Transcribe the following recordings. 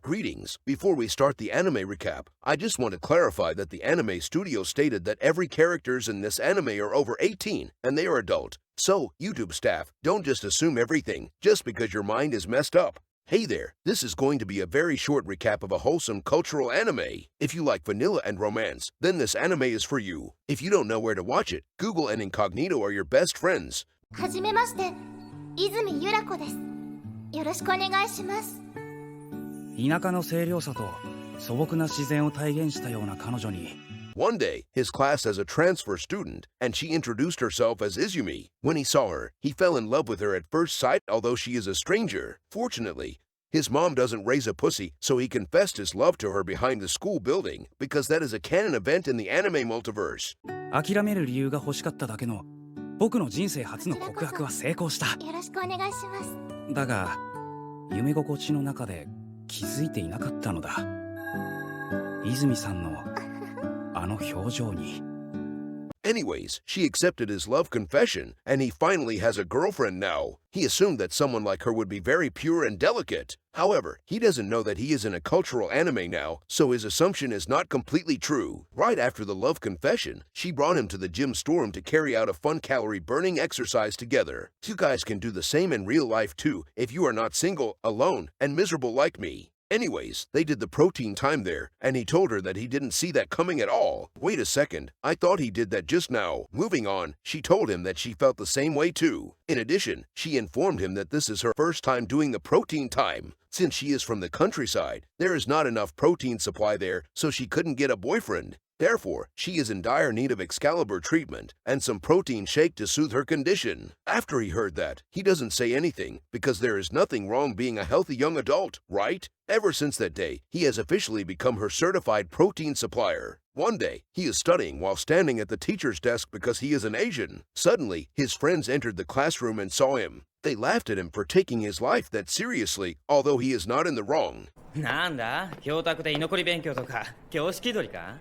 Greetings. Before we start the anime recap, I just want to clarify that the anime studio stated that every characters in this anime are over 18 and they are adult. So, YouTube staff, don't just assume everything just because your mind is messed up. Hey there, this is going to be a very short recap of a wholesome cultural anime. If you like vanilla and romance, then this anime is for you. If you don't know where to watch it, Google and Incognito are your best friends. はじめまして、泉ゆら子です。よろしくお願いします。田舎の清涼さと素朴な自然を体現したような彼女に。One day, his class has a transfer student, and she introduced herself as Izumi. When he saw her, he fell in love with her at first sight, although she is a stranger. Fortunately, his mom doesn't raise a pussy, so he confessed his love to her behind the school building, because that is a canon event in the anime multiverse. 諦める理由が欲しかっただけの僕の人生初の告白は成功した。よろしくお願いします。だが、夢心地の中で気づいていなかったのだ。泉さんのあの表情に。Anyways, she accepted his love confession, and he finally has a girlfriend now. He assumed that someone like her would be very pure and delicate. However, he doesn't know that he is in a cultural anime now, so his assumption is not completely true. Right after the love confession, she brought him to the gym storm to carry out a fun calorie-burning exercise together. You guys can do the same in real life too, if you are not single, alone, and miserable like me. Anyways, they did the protein time there, and he told her that he didn't see that coming at all. Wait a second, I thought he did that just now. Moving on, she told him that she felt the same way too. In addition, she informed him that this is her first time doing the protein time. Since she is from the countryside, there is not enough protein supply there, so she couldn't get a boyfriend. Therefore, she is in dire need of Excalibur treatment and some protein shake to soothe her condition. After he heard that, he doesn't say anything because there is nothing wrong being a healthy young adult, right? Ever since that day, he has officially become her certified protein supplier. One day, he is studying while standing at the teacher's desk because he is an Asian. Suddenly, his friends entered the classroom and saw him. They laughed at him for taking his life that seriously, although he is not in the wrong. なんだ、教託で居残り勉強とか、教師気取りか？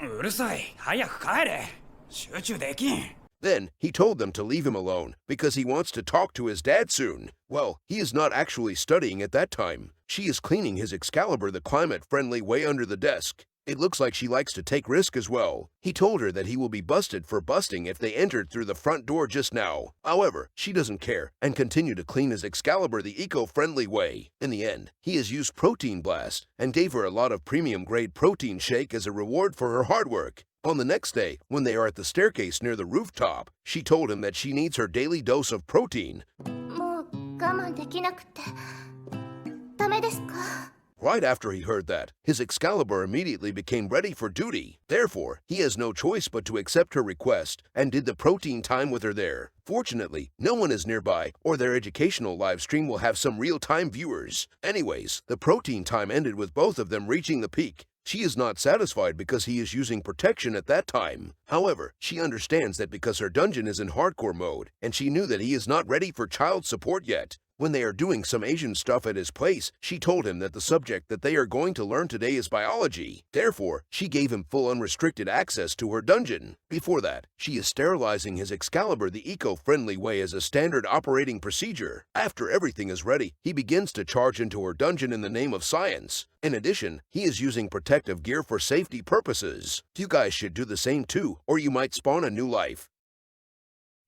うるさい、早く帰れ。集中できん。Then, he told them to leave him alone because he wants to talk to his dad soon. Well, he is not actually studying at that time. She is cleaning his Excalibur the climate-friendly way under the desk. It looks like she likes to take risk as well. He told her that he will be busted for busting if they entered through the front door just now. However, she doesn't care and continue to clean his Excalibur the eco-friendly way. In the end, he has used Protein Blast and gave her a lot of premium-grade protein shake as a reward for her hard work. On the next day, when they are at the staircase near the rooftop, she told him that she needs her daily dose of protein. もう我慢できなくてダメですか？ Right after he heard that, his Excalibur immediately became ready for duty. Therefore, he has no choice but to accept her request and did the protein time with her there. Fortunately, no one is nearby, or their educational live stream will have some real-time viewers. Anyways, the protein time ended with both of them reaching the peak. She is not satisfied because he is using protection at that time. However, she understands that because her dungeon is in hardcore mode, and she knew that he is not ready for child support yet. When they are doing some Asian stuff at his place, she told him that the subject that they are going to learn today is biology. Therefore, she gave him full unrestricted access to her dungeon. Before that, she is sterilizing his Excalibur the eco-friendly way as a standard operating procedure. After everything is ready, he begins to charge into her dungeon in the name of science. In addition, he is using protective gear for safety purposes. You guys should do the same too, or you might spawn a new life.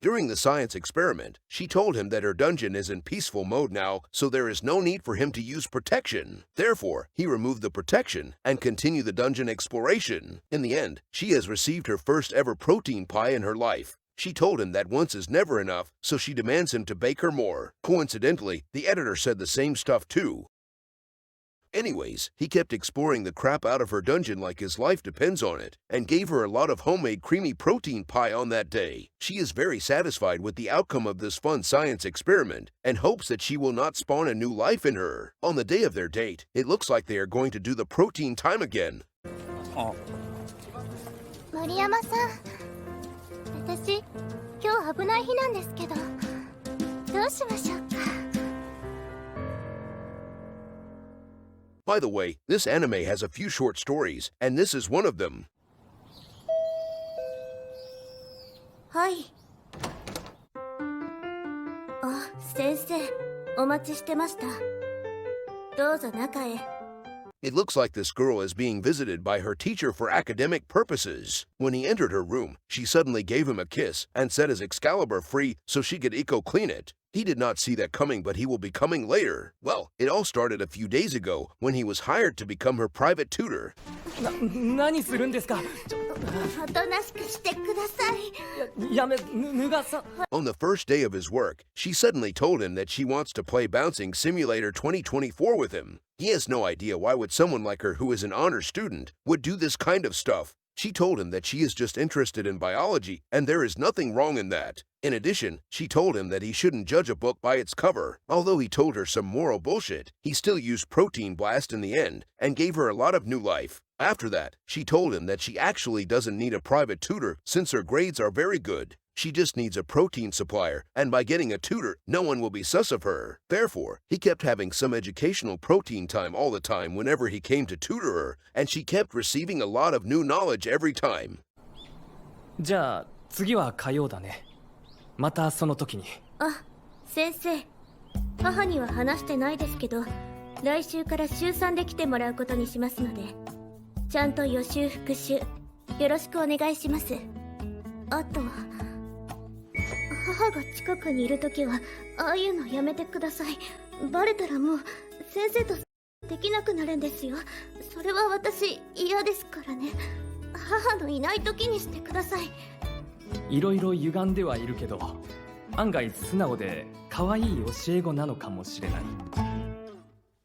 During the science experiment, she told him that her dungeon is in peaceful mode now, so there is no need for him to use protection. Therefore, he removed the protection and continued the dungeon exploration. In the end, she has received her first ever protein pie in her life. She told him that once is never enough, so she demands him to bake her more. Coincidentally, the editor said the same stuff too. Anyways, he kept exploring the crap out of her dungeon like his life depends on it, and gave her a lot of homemade creamy protein pie on that day. She is very satisfied with the outcome of this fun science experiment, and hopes that she will not spawn a new life in her. On the day of their date, it looks like they are going to do the protein time again. 森山さん、私、今日危ない日なんですけど、どうしましょうか？ By the way, this anime has a few short stories, and this is one of them. はい。あ、先生、お待ちしてました。どうぞ中へ。It looks like this girl is being visited by her teacher for academic purposes. When he entered her room, she suddenly gave him a kiss and set his Excalibur free so she could eco-clean it. He did not see that coming, but he will be coming later. Well, it all started a few days ago when he was hired to become her private tutor. 何するんですかおとなしくしてください。やめ脱がさ On the first day of his work, she suddenly told him that she wants to play Bouncing Simulator 2024 with him. He has no idea why would someone like her who is an honor student would do this kind of stuff. She told him that she is just interested in biology and there is nothing wrong in that. In addition, she told him that he shouldn't judge a book by its cover. Although he told her some moral bullshit, he still used Protein Blast in the end and gave her a lot of new life. After that, she told him that she actually doesn't need a private tutor since her grades are very good. She just needs a protein supplier, and by getting a tutor, no one will be sus of her. Therefore, he kept having some educational protein time all the time whenever he came to tutor her, and she kept receiving a lot of new knowledge every time. じゃあ次は火曜だねまたその時にあ、先生。母には話してないですけど、来週から週3で来てもらうことにしますので、ちゃんと予習復習よろしくお願いします。あと、母が近くにいるときはああいうのやめてください。バレたらもう先生とできなくなるんですよ。それは私嫌ですからね。母のいない時にしてください。いろいろ歪んではいるけど案外素直で可愛い教え子なのかもしれない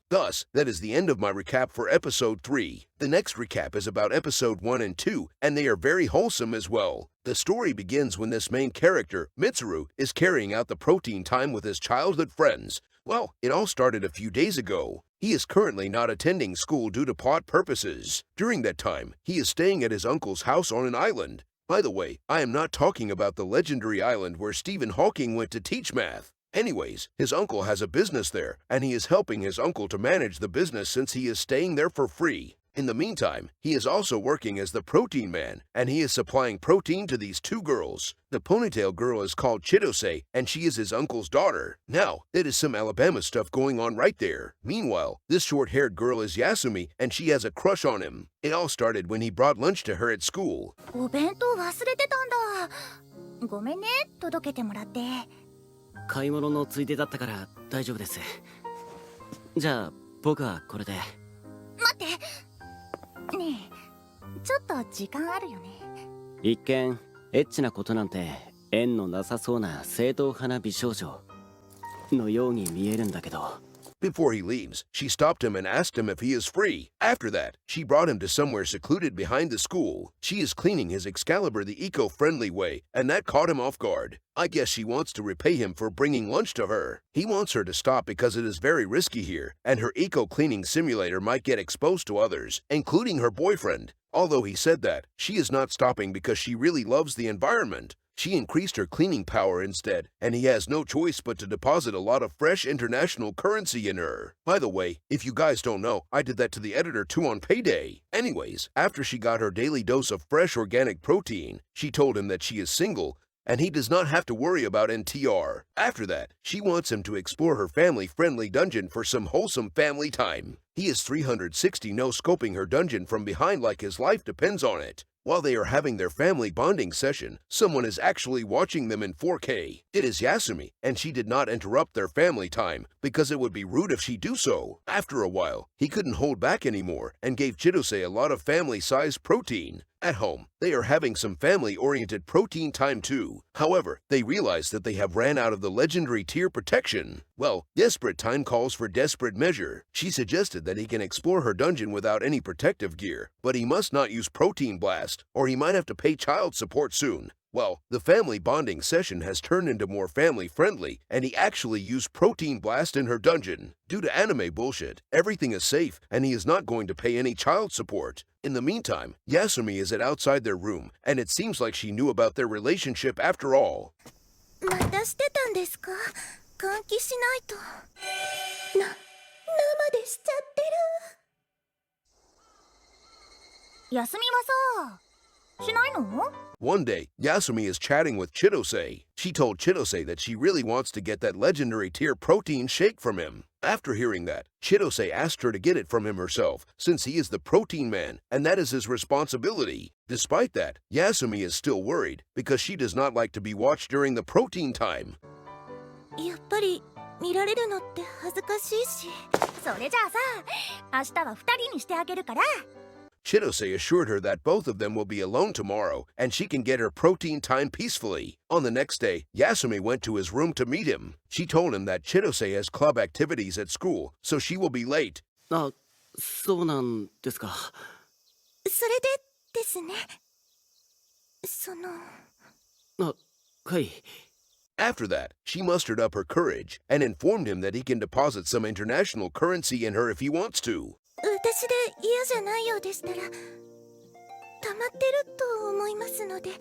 Thus, that is the end of my recap for episode 3. The next recap is about episode 1 and 2, and they are very wholesome as well. The story begins when this main character, Mitsuru, is carrying out the protein time with his childhood friends. Well, it all started a few days ago. He is currently not attending school due to plot purposes. During that time, he is staying at his uncle's house on an island. By the way, I am not talking about the legendary island where Stephen Hawking went to teach math. Anyways, his uncle has a business there, and he is helping his uncle to manage the business since he is staying there for free. In the meantime, he is also working as the protein man, and he is supplying protein to these two girls. The ponytail girl is called Chitose, and she is his uncle's daughter. Now, that is some Alabama stuff going on right there. Meanwhile, this short-haired girl is Yasumi, and she has a crush on him. It all started when he brought lunch to her at school. お弁当忘れてたんだ。ごめんね、届けてもらって。買い物のついでだったから大丈夫ですじゃあ僕はこれで待ってねえ、ちょっと時間あるよね。一見エッチなことなんて縁のなさそうな正統派な美少女のように見えるんだけど Before he leaves, she stopped him and asked him if he is free. After that, she brought him to somewhere secluded behind the school. She is cleaning his Excalibur the eco-friendly way, and that caught him off guard. I guess she wants to repay him for bringing lunch to her. He wants her to stop because it is very risky here, and her eco-cleaning simulator might get exposed to others, including her boyfriend. Although he said that, she is not stopping because she really loves the environment. She increased her cleaning power instead, and he has no choice but to deposit a lot of fresh international currency in her. By the way, if you guys don't know, I did that to the editor too on payday. Anyways, after she got her daily dose of fresh organic protein, she told him that she is single, and he does not have to worry about NTR. After that, she wants him to explore her family-friendly dungeon for some wholesome family time. He is 360 no-scoping her dungeon from behind like his life depends on it. While they are having their family bonding session, someone is actually watching them in 4K. It is Yasumi, and she did not interrupt their family time because it would be rude if she do so. After a while, he couldn't hold back anymore and gave Chitose a lot of family-sized protein. At home, they are having some family-oriented protein time too. However, they realize that they have ran out of the legendary tier protection. Well, desperate time calls for desperate measure. She suggested that he can explore her dungeon without any protective gear, but he must not use Protein Blast, or he might have to pay child support soon. Well, the family bonding session has turned into more family-friendly, and he actually used Protein Blast in her dungeon. Due to anime bullshit, everything is safe, and he is not going to pay any child support. In the meantime, Yasumi is outside their room, and it seems like she knew about their relationship after all. またしてたんですか？換気しないと。生でしちゃってる。休みはさ、しないの？ One day, Yasumi is chatting with Chitose. She told Chitose that she really wants to get that legendary tier protein shake from him. After hearing that, Chitose asked her to get it from him herself, since he is the protein man, and that is his responsibility. Despite that, Yasumi is still worried, because she does not like to be watched during the protein time. やっぱり見られるのって恥ずかしいし。それじゃあさ、明日は2人にしてあげるから。 Chitose assured her that both of them will be alone tomorrow, and she can get her protein time peacefully. On the next day, Yasumi went to his room to meet him. She told him that Chitose has club activities at school, so she will be late. あ、そうなんですか。それでですね。あ、はい。After that, she mustered up her courage and informed him that he can deposit some international currency in her if he wants to. 私で嫌じゃないようでしたら溜まってると思いますので、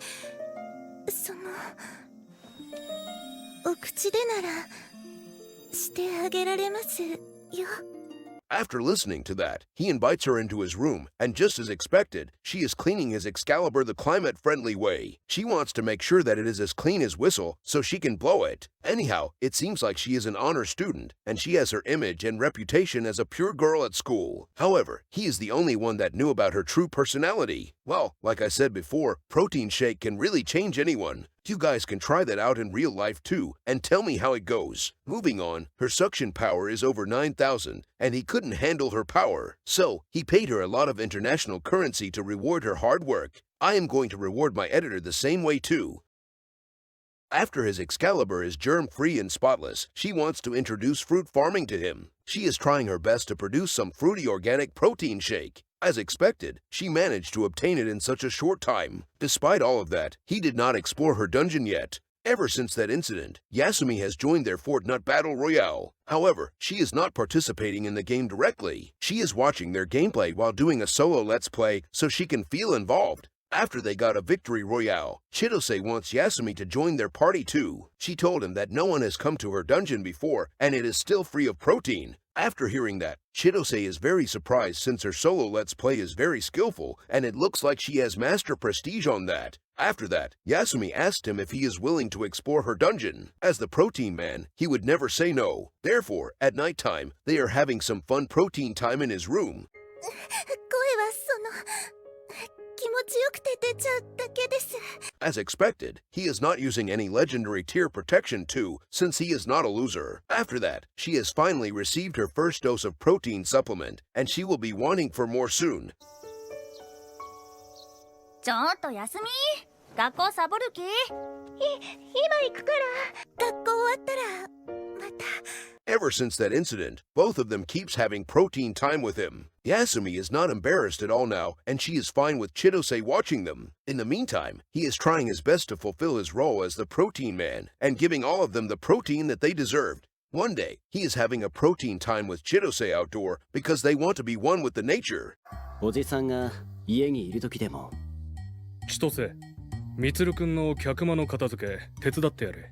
お口でならしてあげられますよ。 After listening to that, he invites her into his room, and just as expected, she is cleaning his Excalibur the climate-friendly way. She wants to make sure that it is as clean as whistle, so she can blow it. Anyhow, it seems like she is an honor student, and she has her image and reputation as a pure girl at school. However, he is the only one that knew about her true personality. Well, like I said before, protein shake can really change anyone. You guys can try that out in real life too, and tell me how it goes. Moving on, her suction power is over 9,000, and he couldn't handle her power. So, he paid her a lot of international currency to reward her hard work. I am going to reward my editor the same way too. After his Excalibur is germ-free and spotless, she wants to introduce fruit farming to him. She is trying her best to produce some fruity organic protein shake. As expected, she managed to obtain it in such a short time. Despite all of that, he did not explore her dungeon yet. Ever since that incident, Yasumi has joined their Fortnite Battle Royale. However, she is not participating in the game directly. She is watching their gameplay while doing a solo Let's Play so she can feel involved. After they got a victory royale, Chitose wants Yasumi to join their party too. She told him that no one has come to her dungeon before and it is still free of protein. After hearing that, Chitose is very surprised since her solo Let's Play is very skillful and it looks like she has master prestige on that. After that, Yasumi asked him if he is willing to explore her dungeon. As the protein man, he would never say no. Therefore, at night time, they are having some fun protein time in his room. 声は気持ちよくて出ちゃうだけです。 As expected, he is not using any legendary tier protection too, since he is not a loser. After that, she has finally received her first dose of protein supplement, and she will be wanting for more soon. ちょっと休み。学校サボる気？今行くから。学校終わったらまた。 Ever since that incident, both of them keeps having protein time with him. Yasumi is not embarrassed at all now, and she is fine with Chitose watching them. In the meantime, he is trying his best to fulfill his role as the protein man, and giving all of them the protein that they deserved. One day, he is having a protein time with Chitose outdoor because they want to be one with the nature. おじさんが家にいる時でも。千歳、みつるくんの客間の片付け手伝ってやれ。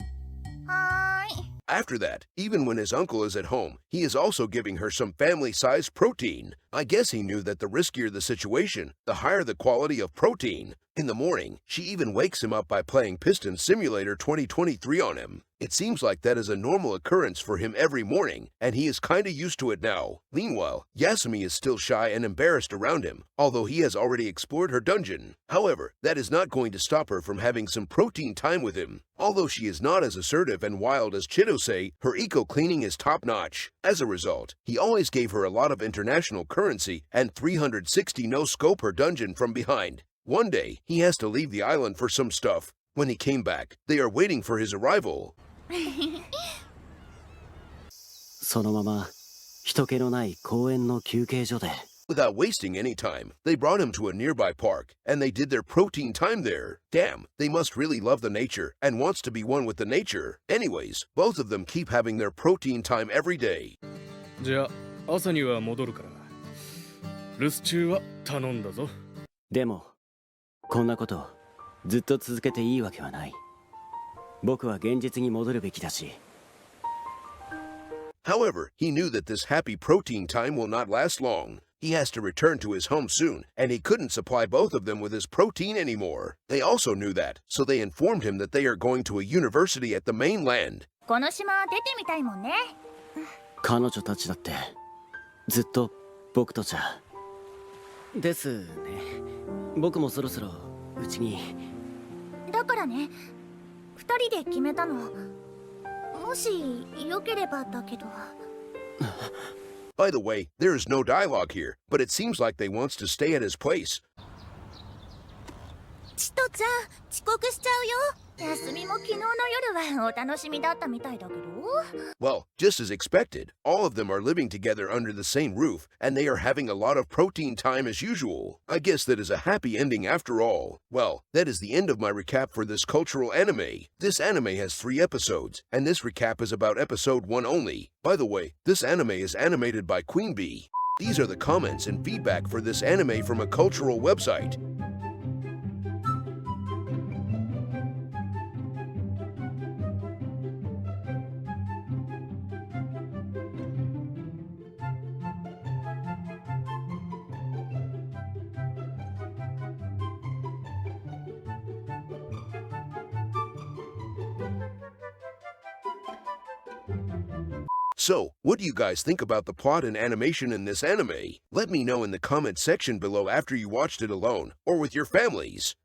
はーい。 After that, even when his uncle is at home, he is also giving her some family-sized protein. I guess he knew that the riskier the situation, the higher the quality of protein. In the morning, she even wakes him up by playing Piston Simulator 2023 on him. It seems like that is a normal occurrence for him every morning, and he is kinda used to it now. Meanwhile, Yasumi is still shy and embarrassed around him, although he has already explored her dungeon. However, that is not going to stop her from having some protein time with him. Although she is not as assertive and wild as Chitose, her eco-cleaning is top-notch. As a result, he always gave her a lot of international currency and 360 no-scope her dungeon from behind. One day, he has to leave the island for some stuff. When he came back, they are waiting for his arrival. そのまま人気のない公園の休憩所で。 Without wasting any time, they brought him to a nearby park, and they did their protein time there. Damn, they must really love the nature and wants to be one with the nature. Anyways, both of them keep having their protein time every day. じゃあ朝には戻るから。留守中は頼んだぞ。でもこんなことずっと続けていいわけはない。僕は現実に戻るべきだし。 However, he knew that this happy protein time will not last long. He has to return to his home soon, and he couldn't supply both of them with his protein anymore. They also knew that, so they informed him that they are going to a university at the mainland. この島出てみたいもんね。彼女たちだってずっと僕とじゃですね。僕もそろそろうちに。だからね、二人で決めたの。もしよければだけど。By the way, there is no dialogue here, but it seems like they wants to stay at his place. チトちゃん、遅刻しちゃうよ。休みも昨日の夜はお楽しみだったみたいだけど。Well, just as expected, all of them are living together under the same roof, and they are having a lot of protein time as usual. I guess that is a happy ending after all. Well, that is the end of my recap for this cultural anime. This anime has 3 episodes, and this recap is about episode 1 only. By the way, this anime is animated by Queen Bee. These are the comments and feedback for this anime from a cultural website. So, what do you guys think about the plot and animation in this anime? Let me know in the comment section below after you watched it alone, or with your families.